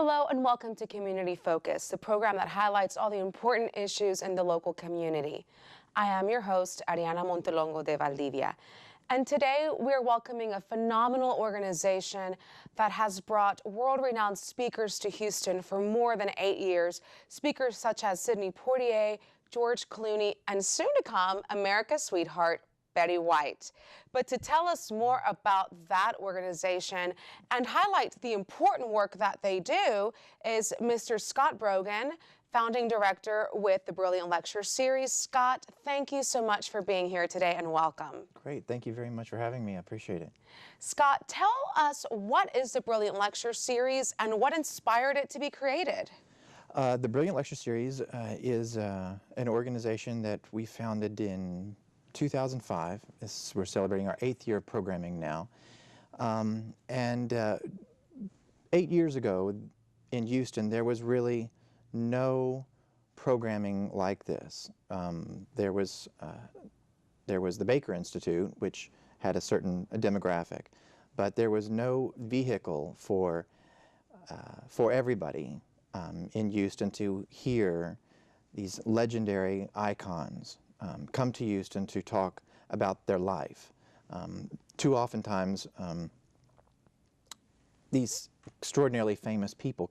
Hello and welcome to Community Focus, the program that highlights all the important issues in the local community. I am your host, Ariana Montelongo de Valdivia. And today we're welcoming a phenomenal organization that has brought world-renowned speakers to Houston for more than 8 years. Speakers such as Sidney Poitier, George Clooney, and soon to come, America's sweetheart, Betty White. But to tell us more about that organization and highlight the important work that they do is Mr. Scott Brogan, founding director with the Brilliant Lecture Series. Scott, thank you so much for being here today and welcome. Great, thank you very much for having me. I appreciate it. Scott, tell us, what is the Brilliant Lecture Series and what inspired it to be created? The Brilliant Lecture Series is an organization that we founded in 2005. We're celebrating our 8th year of programming now. 8 years ago in Houston, there was really no programming like this. There was the Baker Institute, which had a certain demographic, but there was no vehicle for everybody in Houston to hear these legendary icons come to Houston to talk about their life. Too oftentimes, these extraordinarily famous people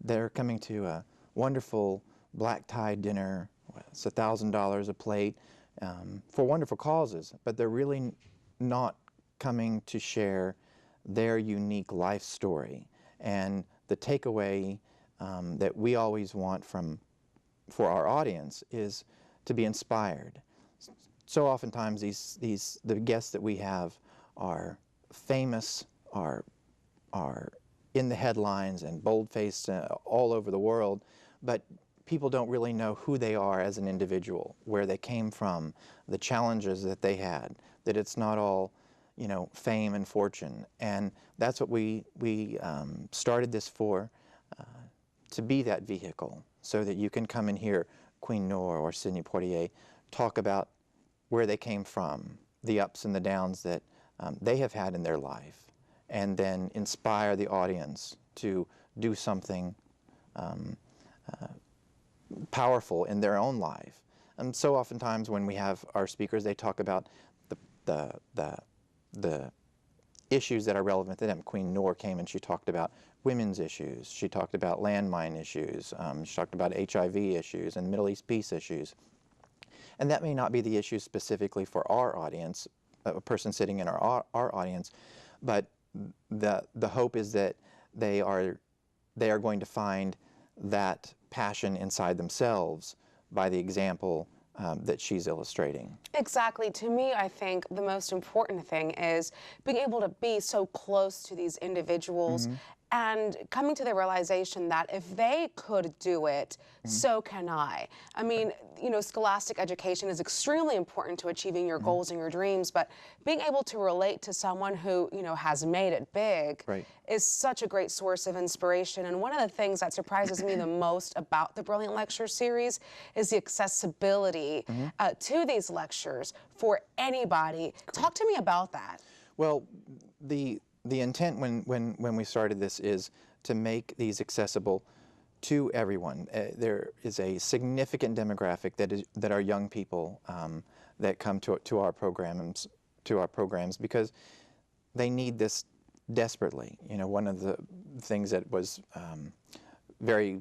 they're coming to a wonderful black tie dinner. It's $1,000 a plate for wonderful causes, but they're really not coming to share their unique life story. And the takeaway that we always want for our audience is to be inspired. So oftentimes the guests that we have are famous, are in the headlines and bold-faced all over the world, but people don't really know who they are as an individual, where they came from, the challenges that they had, that it's not all, you know, fame and fortune. And that's what we started this for, to be that vehicle, so that you can come and hear Queen Noor or Sidney Poitier talk about where they came from, the ups and the downs that they have had in their life, and then inspire the audience to do something powerful in their own life. And so oftentimes when we have our speakers, they talk about the issues that are relevant to them. Queen Noor came and she talked about women's issues. She talked about landmine issues. She talked about HIV issues and Middle East peace issues. And that may not be the issue specifically for our audience, a person sitting in our audience, but the hope is that they are going to find that passion inside themselves by the example that she's illustrating. Exactly. To me, I think the most important thing is being able to be so close to these individuals and coming to the realization that if they could do it, so can I. I mean, you know, scholastic education is extremely important to achieving your goals and your dreams, but being able to relate to someone who, you know, has made it big is such a great source of inspiration. And one of the things that surprises me the most about the Brilliant Lecture Series is the accessibility to these lectures for anybody. Talk to me about that. Well, the intent when we started this is to make these accessible to everyone. There is a significant demographic that are young people that come to our programs because they need this desperately. You know, one of the things that was very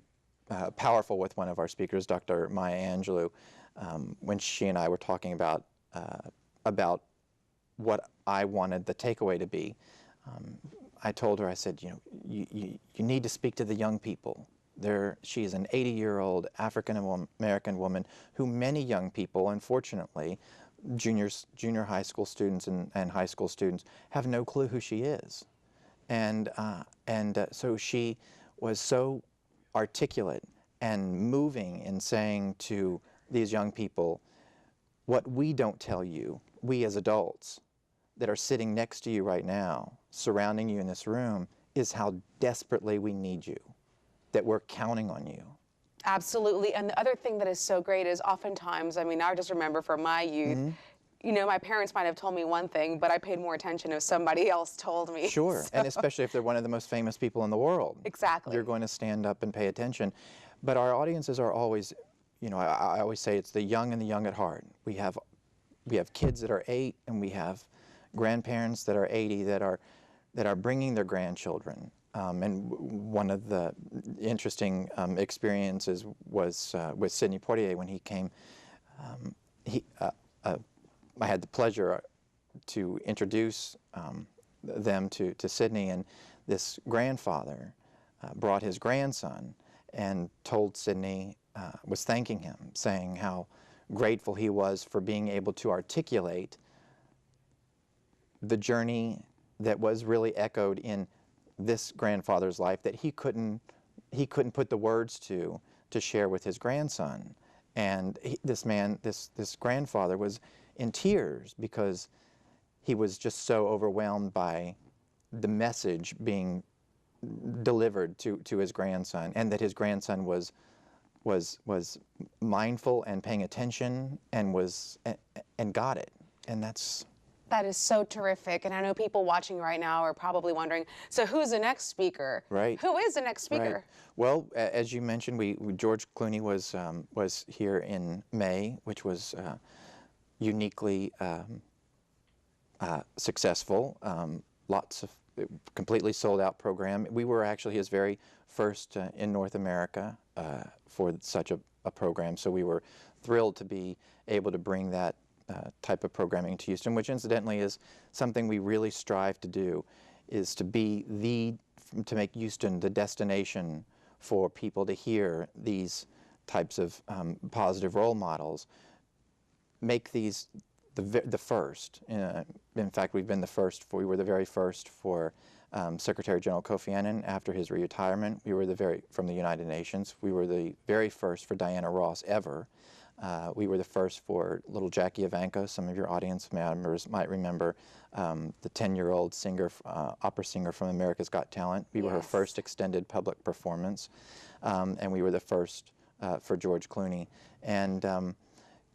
powerful with one of our speakers, Dr. Maya Angelou, when she and I were talking about what I wanted the takeaway to be. I told her, I said, you know, you need to speak to the young people. She is an 80-year-old African-American woman who many young people, unfortunately, junior high school students and high school students, have no clue who she is. And so she was so articulate and moving in saying to these young people, what we don't tell you, we as adults that are sitting next to you right now, surrounding you in this room, is how desperately we need you, that we're counting on you. Absolutely. And the other thing that is so great is oftentimes, I mean, I just remember from my youth, you know, my parents might have told me one thing, but I paid more attention if somebody else told me. Sure, and especially if they're one of the most famous people in the world. Exactly. You're going to stand up and pay attention. But our audiences are always, you know, I always say it's the young and the young at heart. We have kids that are 8, and we have grandparents that are 80 that are bringing their grandchildren. And one of the interesting experiences was with Sidney Poitier when he came. I had the pleasure to introduce them to Sidney, and this grandfather brought his grandson and told Sidney, was thanking him, saying how grateful he was for being able to articulate the journey that was really echoed in this grandfather's life that he couldn't put the words to share with his grandson. And this grandfather was in tears because he was just so overwhelmed by the message being delivered to his grandson, and that his grandson was mindful and paying attention and got it. And that is so terrific. And I know people watching right now are probably wondering, so who's the next speaker? Right. Who is the next speaker? Right. Well, as you mentioned, George Clooney was here in May, which was uniquely successful. Lots of completely sold out program. We were actually his very first in North America for such a program, so we were thrilled to be able to bring that type of programming to Houston, which incidentally is something we really strive to do, is to make Houston the destination for people to hear these types of positive role models. Make these the first. In fact, we were the very first for Secretary General Kofi Annan after his retirement. We were from the United Nations. We were the very first for Diana Ross ever. We were the first for little Jackie Evancho. Some of your audience members might remember the 10-year-old opera singer from America's Got Talent. We were her first extended public performance, and we were the first for George Clooney. And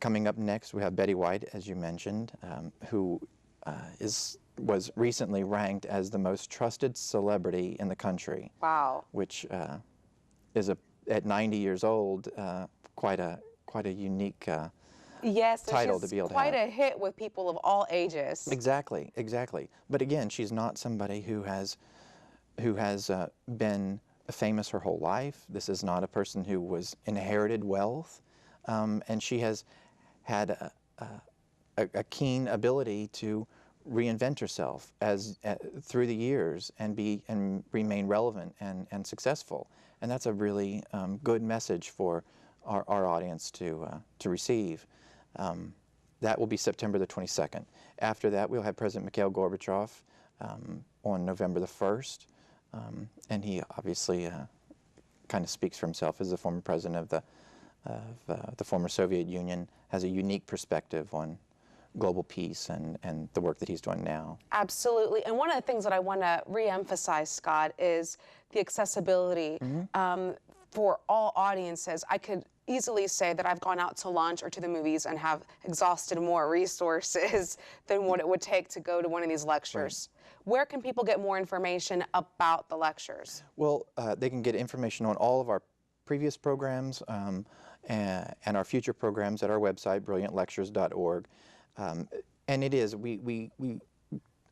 coming up next, we have Betty White, as you mentioned, who was recently ranked as the most trusted celebrity in the country. Wow. Which is at 90 years old, quite a unique title to be able to have. Quite a hit with people of all ages. Exactly, exactly. But again, she's not somebody who has been famous her whole life. This is not a person who was inherited wealth, and she has had a keen ability to reinvent herself through the years and remain relevant and successful. And that's a really good message for our audience to receive. That will be September the 22nd. After that, we'll have President Mikhail Gorbachev on November the 1st, and he obviously kind of speaks for himself as the former president of the former Soviet Union, has a unique perspective on global peace and the work that he's doing now. Absolutely. And one of the things that I want to reemphasize, Scott, is the accessibility for all audiences. I could easily say that I've gone out to lunch or to the movies and have exhausted more resources than what it would take to go to one of these lectures. Right. Where can people get more information about the lectures? Well, they can get information on all of our previous programs and our future programs at our website, brilliantlectures.org. And it is,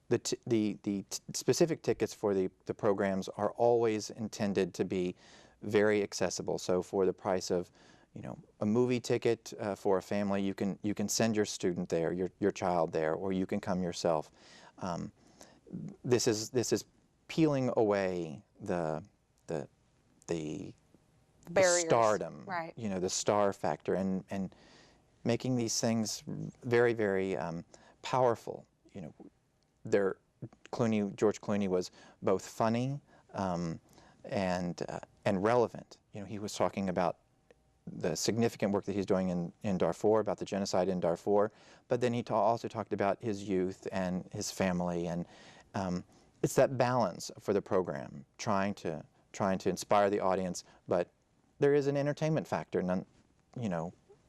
the specific tickets for the programs are always intended to be very accessible. So for the price of, a movie ticket for a family, you can send your student there, your child there, or you can come yourself. This is peeling away the barriers, stardom, right? The star factor, and making these things very, very powerful. George Clooney was both funny and relevant. He was talking about the significant work that he's doing in Darfur, about the genocide in Darfur, but then he also talked about his youth and his family, and it's that balance for the program, trying to inspire the audience, but there is an entertainment factor.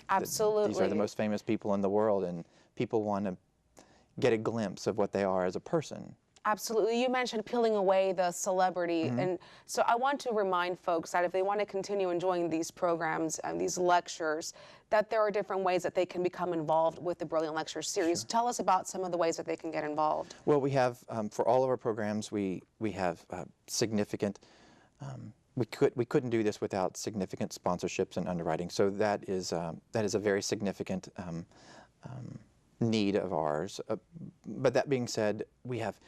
Absolutely. These are the most famous people in the world, and people want to get a glimpse of what they are as a person. Absolutely. You mentioned peeling away the celebrity. And so I want to remind folks that if they want to continue enjoying these programs and these lectures, that there are different ways that they can become involved with the Brilliant Lectures series. Sure. Tell us about some of the ways that they can get involved. Well, we have, for all of our programs, we have significant, we couldn't do this without significant sponsorships and underwriting. So that is a very significant need of ours. But that being said, we have,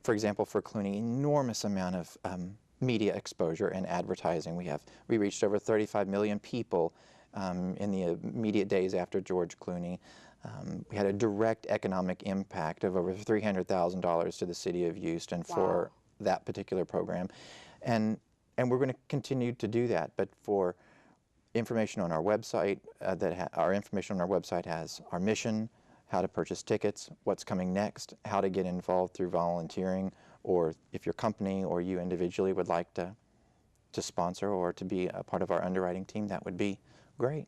for example, for Clooney, enormous amount of media exposure and advertising. We reached over 35 million people in the immediate days after George Clooney. We had a direct economic impact of over $300,000 to the city of Houston for that particular program. And we're going to continue to do that. But for information on our website, our information on our website has our mission, how to purchase tickets, what's coming next, how to get involved through volunteering, or if your company or you individually would like to sponsor or to be a part of our underwriting team, that would be great.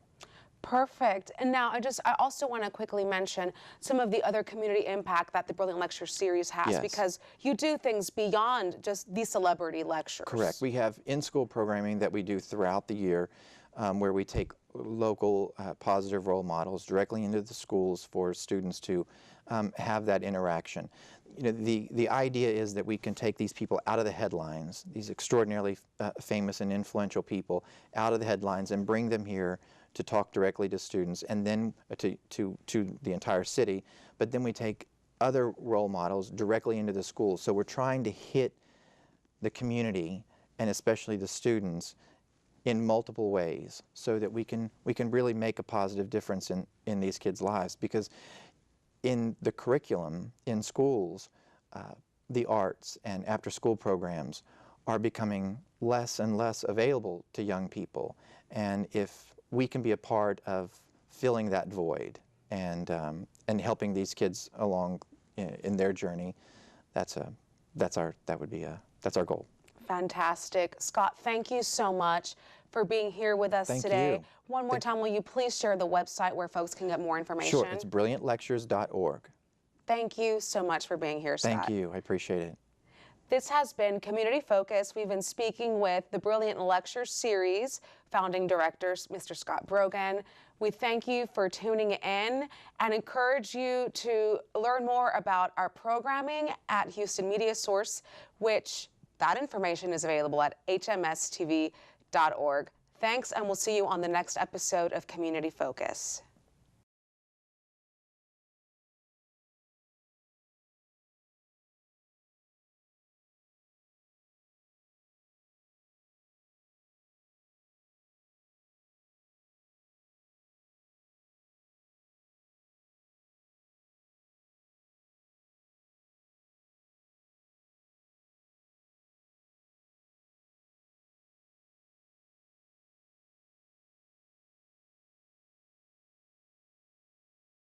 Perfect. And now I also want to quickly mention some of the other community impact that the Brilliant Lecture series has, Yes. because you do things beyond just the celebrity lectures. Correct. We have in-school programming that we do throughout the year where we take local positive role models directly into the schools for students to have that interaction. You know, the idea is that we can take these people out of the headlines, these extraordinarily famous and influential people, out of the headlines and bring them here to talk directly to students, and then to the entire city. But then we take other role models directly into the schools. So we're trying to hit the community and especially the students in multiple ways, so that we can really make a positive difference in these kids' lives. Because in the curriculum in schools, the arts and after-school programs are becoming less and less available to young people. And if we can be a part of filling that void and helping these kids along in their journey, that's our goal. Fantastic. Scott, thank you so much for being here with us today. You. One more time, will you please share the website where folks can get more information? Sure, it's brilliantlectures.org. Thank you so much for being here, Scott. Thank you, I appreciate it. This has been Community Focus. We've been speaking with the Brilliant Lectures series founding director, Mr. Scott Brogan. We thank you for tuning in and encourage you to learn more about our programming at Houston Media Source, which that information is available at hmstv.org. Thanks, and we'll see you on the next episode of Community Focus.